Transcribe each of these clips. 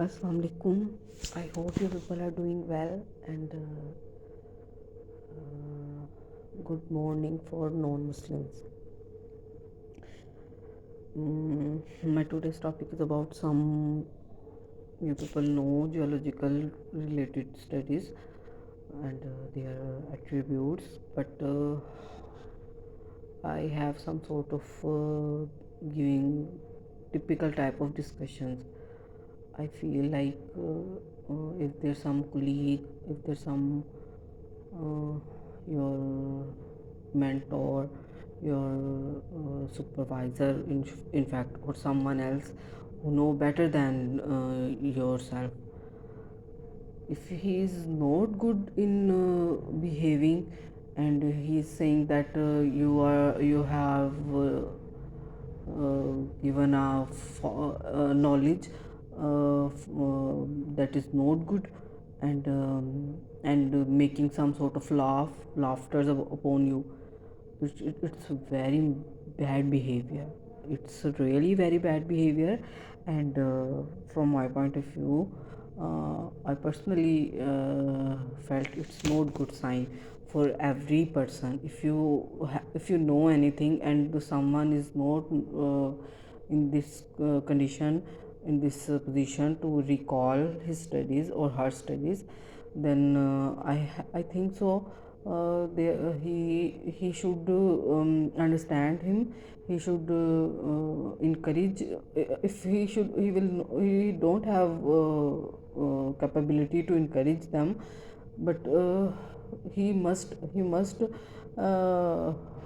Assalamu alaikum. I hope you people are doing well and good morning for non-Muslims. My today's topic is about some you people know geological related studies and their attributes, but I have some sort of giving typical type of discussions. I feel like if there's some colleague, if there's some your mentor, your supervisor, in fact, or someone else who know better than yourself, if he is not good in behaving and he is saying that you have given a knowledge that is not good and making some sort of laughter upon you, it's very bad behavior. It's really very bad behavior, and from my point of view, I personally felt it's not good sign for every person. If you know anything and someone is not in this condition, in this position to recall his studies or her studies, then I think so he should understand him. He should encourage. If he don't have capability to encourage them, but he must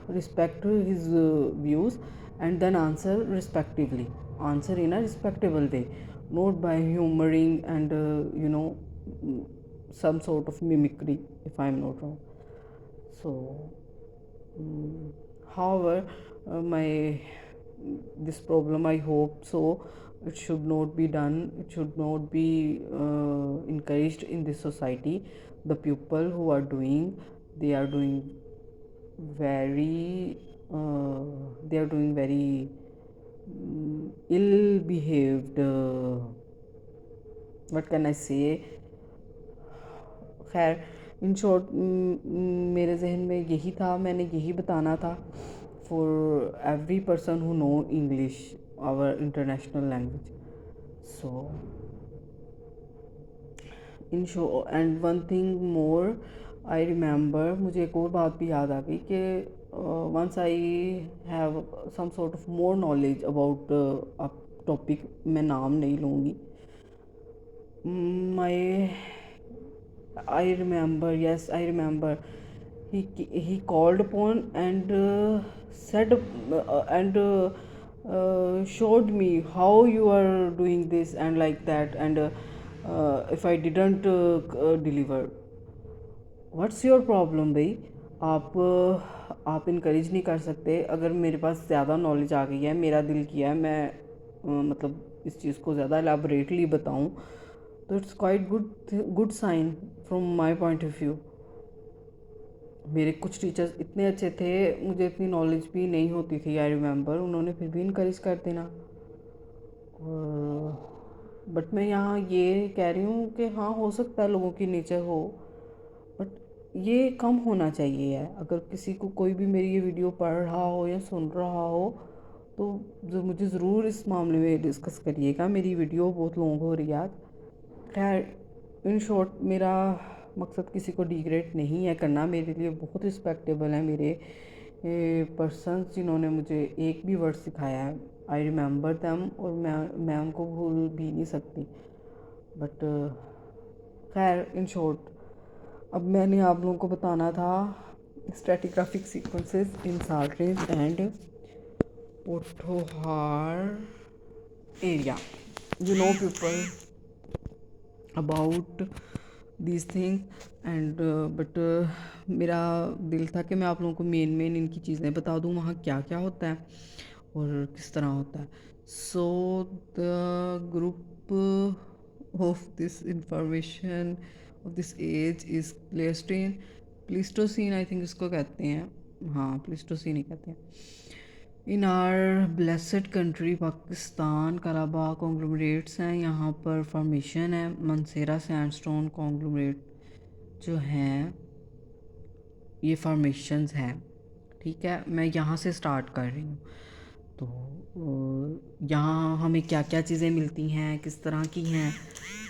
respect his views and then answer in a respectable way, not by humoring and some sort of mimicry, if I'm not wrong. So however, my this problem, I hope so it should not be done, it should not be encouraged in this society. The people who are doing, they are doing very they are doing very ill behaved, what can I say. खैर, in short मेरे जहन में यही था, मैंने यही बताना था for every person who know English, our international language. So in शो and one thing more I remember, मुझे एक और बात भी याद आ गई कि once I have some sort of more knowledge about a topic, मैं नाम नहीं लूँगी. My I remember, yes, I remember. He called upon and said and showed me how you are doing this and like that, and if I didn't deliver, what's your problem भाई. आप encourage नहीं कर सकते. अगर मेरे पास ज़्यादा knowledge आ गई है, मेरा दिल किया है मैं मतलब इस चीज़ को ज़्यादा एलाबोरेटली बताऊं, तो it's quite good sign from my point of view. मेरे कुछ टीचर्स इतने अच्छे थे, मुझे इतनी नॉलेज भी नहीं होती थी, आई रिमेंबर, उन्होंने फिर भी इनकरेज कर देना. बट मैं यहाँ ये कह रही हूँ कि हाँ, हो सकता है लोगों की नेचर हो, बट ये कम होना चाहिए है. अगर किसी को कोई भी मेरी ये वीडियो पढ़ रहा हो या सुन रहा हो, तो मुझे ज़रूर इस मामले में डिस्कस करिएगा. मेरी वीडियो बहुत लोगों को हो रही याद. खैर, इन शॉर्ट, मेरा मकसद किसी को डिग्रेड नहीं है करना. मेरे लिए बहुत रिस्पेक्टेबल है मेरे पर्सन्स जिन्होंने मुझे एक भी वर्ड सिखाया है. आई रिमेंबर दैम, और मैं उनको भूल भी नहीं सकती. बट खैर, इन शॉर्ट, अब मैंने आप लोगों को बताना था stratigraphic sequences in salt range and Pothohar area. You know people about these things and but मेरा दिल था कि मैं आप लोगों को मेन इनकी चीज़ें बता दूँ, वहाँ क्या क्या होता है और किस तरह होता है. So the group of this information of this age is Pleistocene, Pleistocene I think इसको कहते हैं. हाँ, प्लीस्टोसीन ही कहते हैं. In are blessed country Pakistan कराबा कॉन्ग्लोमरेट्स हैं, यहाँ पर फॉर्मेशन है मंसेरा सैंडस्टोन कॉन्ग्लोमरेट जो हैं, ये फॉर्मेशंस हैं। ठीक है, मैं यहाँ से स्टार्ट कर रही हूँ। तो यहाँ हमें क्या क्या चीज़ें मिलती हैं, किस तरह की हैं,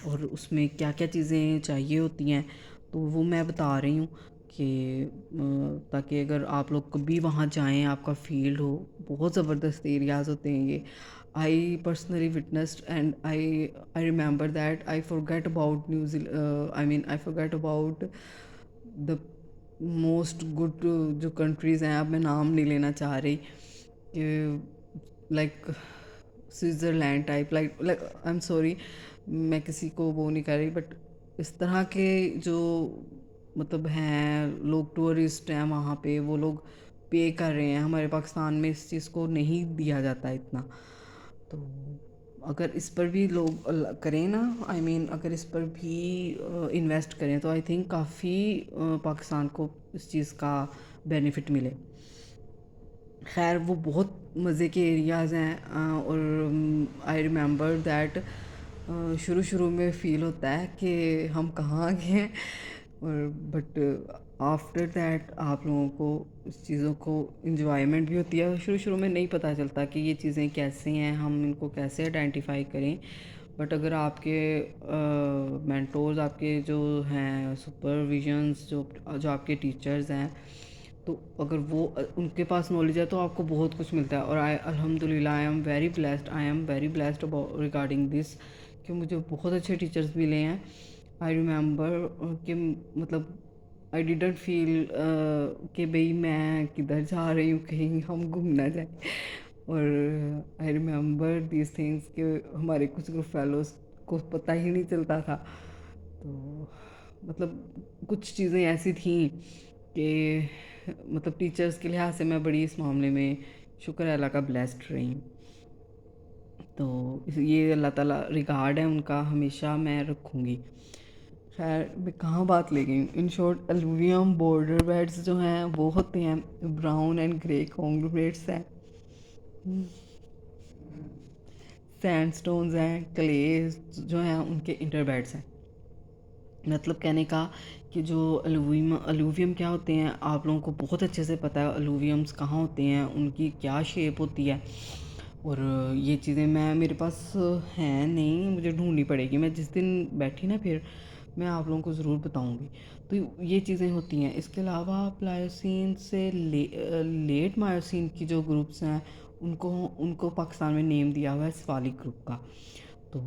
और उसमें क्या क्या चीज़ें चाहिए होती हैं, तो वो मैं बता रही हूँ कि ताकि अगर आप लोग कभी वहाँ जाएं, आपका फील्ड हो। बहुत ज़बरदस्त एरियाज़ होते हैं ये। I personally witnessed and I remember that I forget about I forget about the most good जो कंट्रीज़ हैं। अब मैं नाम नहीं लेना चाह रही कि like Switzerland type, like I am sorry, मैं किसी को वो नहीं कर रही, बट इस तरह के जो मतलब हैं लोग, टूरिस्ट हैं वहाँ पे, वो लोग पे कर रहे हैं। हमारे पाकिस्तान में इस चीज़ को नहीं दिया जाता इतना। तो अगर इस पर भी लोग करें ना, अगर इस पर भी इन्वेस्ट करें, तो आई थिंक काफ़ी पाकिस्तान को इस चीज़ का बेनिफिट मिले। खैर, वो बहुत मज़े के एरियाज़ हैं, और आई रिमेंबर दैट शुरू शुरू में फ़ील होता है कि हम कहाँ आ गए हैं, और बट आफ्टर दैट आप लोगों को इस चीज़ों को इंजॉयमेंट भी होती है। शुरू शुरू में नहीं पता चलता कि ये चीज़ें कैसे हैं, हम इनको कैसे आइडेंटिफाई करें। बट अगर आपके मेंटोर्स, आपके जो हैं सुपरविजन्स, जो जो आपके टीचर्स हैं, तो अगर वो उनके पास नॉलेज है तो आपको बहुत कुछ मिलता है। और अल्हम्दुलिल्लाह I am very blessed about regarding this, कि मुझे बहुत अच्छे टीचर्स मिले हैं। आई रिमेंबर कि मतलब आई डिडंट फील कि भाई मैं किधर जा रही हूँ, कहीं हम घूम ना जाए। और आई रिमेंबर दीज थिंग्स कि हमारे कुछ ग्रुप फेलोज को पता ही नहीं चलता था। तो मतलब कुछ चीज़ें ऐसी थी कि मतलब टीचर्स के लिहाज से मैं बड़ी इस मामले में शुक्र है अल्लाह का ब्लेस्ड रही हूँ। तो ये अल्लाह ताला रिगार्ड है उनका, हमेशा मैं रखूँगी। खैर, मैं कहाँ बात ले गई हूँ। In short, alluvium border beds जो हैं वो होते हैं ब्राउन एंड ग्रे कॉन्ग्लोमरेट्स हैं। सैंडस्टोन्स हैं, क्लेज जो हैं उनके इंटरबेड्स हैं। मतलब कहने का कि जो अलूवियम क्या होते हैं, आप लोगों को बहुत अच्छे से पता है अलूवियम्स कहाँ होते हैं, उनकी क्या शेप होती है। और ये चीज़ें मैं मेरे पास हैं नहीं, मुझे ढूंढनी पड़ेगी। मैं जिस दिन बैठी ना, फिर मैं आप लोगों को ज़रूर बताऊंगी। तो ये चीज़ें होती हैं। इसके अलावा प्लायोसीन से लेट मायोसीन की जो ग्रुप्स हैं, उनको उनको पाकिस्तान में नेम दिया हुआ है सिफालिक ग्रुप का। तो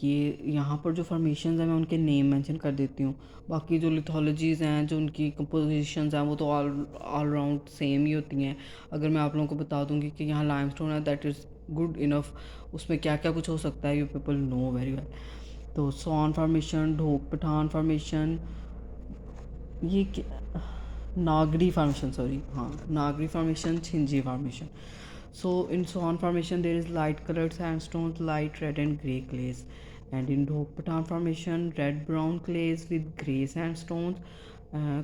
ये यहाँ पर जो फॉर्मेशंस हैं मैं उनके नेम मेंशन कर देती हूँ। बाकी जो लिथोलॉजीज़ हैं, जो उनकी कंपोजिशंस हैं, वो तो ऑल राउंड सेम ही होती हैं। अगर मैं आप लोगों को बता दूँगी कि यहाँ लाइमस्टोन है, दैट इज़ गुड इनफ। उसमें क्या क्या कुछ हो सकता है, you people know very well. तो सोन फॉर्मेशन, ढोक पठान फॉर्मेशन, ये नागरी फॉर्मेशन, सॉरी, हाँ, Nagri formation, Chinji formation. So in Swan formation there is light colored sandstones, light red and grey clays, and in Dhok formation red brown clays with grey sandstones,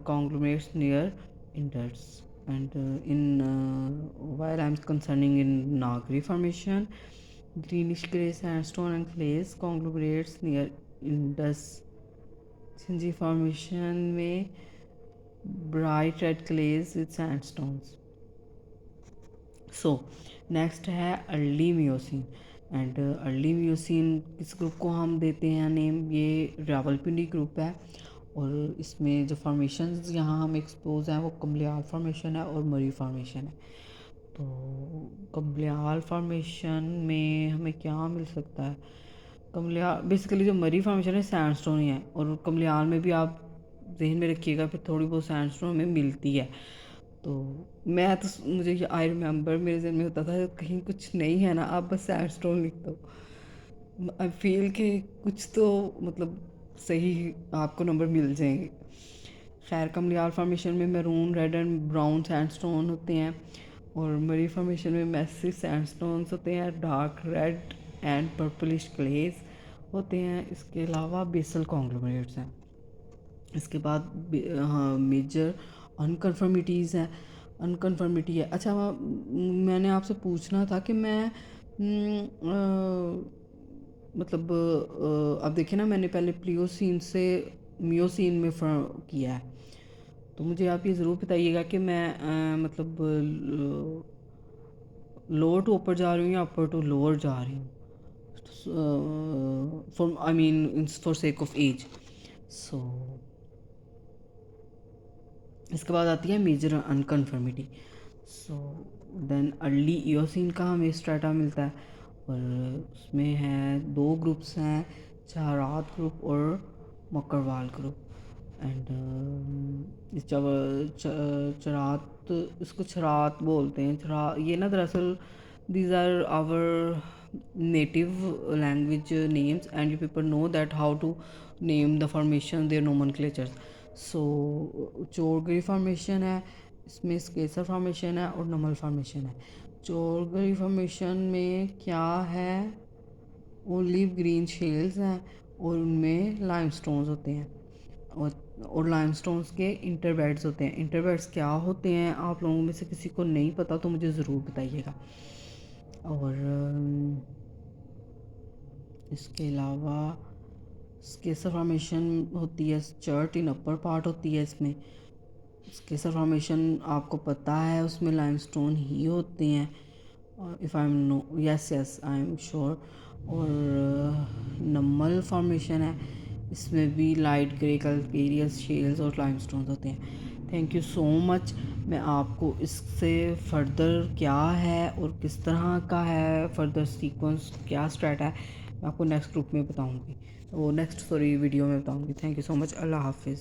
conglomerates near indus. And while I'm concerning in Nagri formation, greenish grey sandstone and clays conglomerates near indus. Sindhi formation में bright red clays with sandstones. So next है early Miocene. And early Miocene इस ग्रुप को हम देते हैं name, ये Rawalpindi group है। और इसमें जो फॉर्मेशंस यहाँ हम एक्सपोज हैं वो कमलियाल फॉर्मेशन है और मरी फॉर्मेशन है। तो कमलियाल फॉर्मेशन में हमें क्या मिल सकता है? कमलियाल बेसिकली जो मरी फॉर्मेशन है सैंडस्टोन ही है, और कमलियाल में भी आप जहन में रखिएगा फिर थोड़ी बहुत सैंडस्टोन हमें मिलती है। तो मैं तो मुझे ये आई रिमेंबर मेरे जहन में होता था कहीं कुछ नहीं है ना, आप बस सैंडस्टोन लिख दो। आई फील कि कुछ तो मतलब सही आपको नंबर मिल जाएंगे। खैर, कमलियाल फॉर्मेशन में maroon, red and brown sandstone होते हैं, और मरी फॉर्मेशन में मैसिव सैंडस्टोन्स होते हैं, डार्क रेड एंड पर्पलिश क्लेज होते हैं। इसके अलावा बेसल कॉन्ग्लोमरेट्स हैं। इसके बाद हाँ, मेजर अनकन्फर्मिटीज़ हैं। अनकन्फर्मिटी है। अच्छा मैंने आपसे पूछना था कि मैं मतलब अब देखिए ना, मैंने पहले प्लियोसीन से मियोसीन में किया है, तो मुझे आप ये ज़रूर बताइएगा कि मैं मतलब लोअर टू अपर जा रही हूँ या अपर टू लोअर जा रही हूँ, for I mean for sake of age. So इसके बाद आती है major unconformity. So then early Eocene का हमें स्ट्रेटा मिलता है, और उसमें है 2 ग्रुप्स हैं, चारात ग्रुप और मकरवाल ग्रुप। एंड इस चरात, इसको छरात बोलते हैं। ये ना दरअसल these are our native language names and you people know that how to name the formation their nomenclatures. So Chorgali formation है, इसमें स्केसर फॉर्मेशन है और नमल फॉर्मेशन है। चोरगरी फॉर्मेशन में क्या है, ओलिव ग्रीन शेल्स हैं और उनमें लाइमस्टोन्स होते हैं, और लाइमस्टोन्स के इंटरबेड्स होते हैं। इंटरबेड्स क्या होते हैं, आप लोगों में से किसी को नहीं पता तो मुझे ज़रूर बताइएगा। और इसके अलावा स्केसर फॉर्मेशन होती है, चर्ट इन अपर पार्ट होती है। इसमें स्केसर फॉर्मेशन आपको पता है, उसमें लाइमस्टोन ही होते हैं, if I am no yes I am sure. और नमल फॉर्मेशन है, इसमें भी लाइट ग्रे कैल्केरियस शेल्स और लाइमस्टोन्स होते हैं। Thank you so much. मैं आपको इससे फर्दर क्या है और किस तरह का है फर्दर सीक्वेंस, क्या स्ट्रैट है, मैं आपको नेक्स्ट ग्रुप में बताऊंगी, वो नेक्स्ट वीडियो में बताऊंगी। Thank you so much. अल्लाह हाफिज़।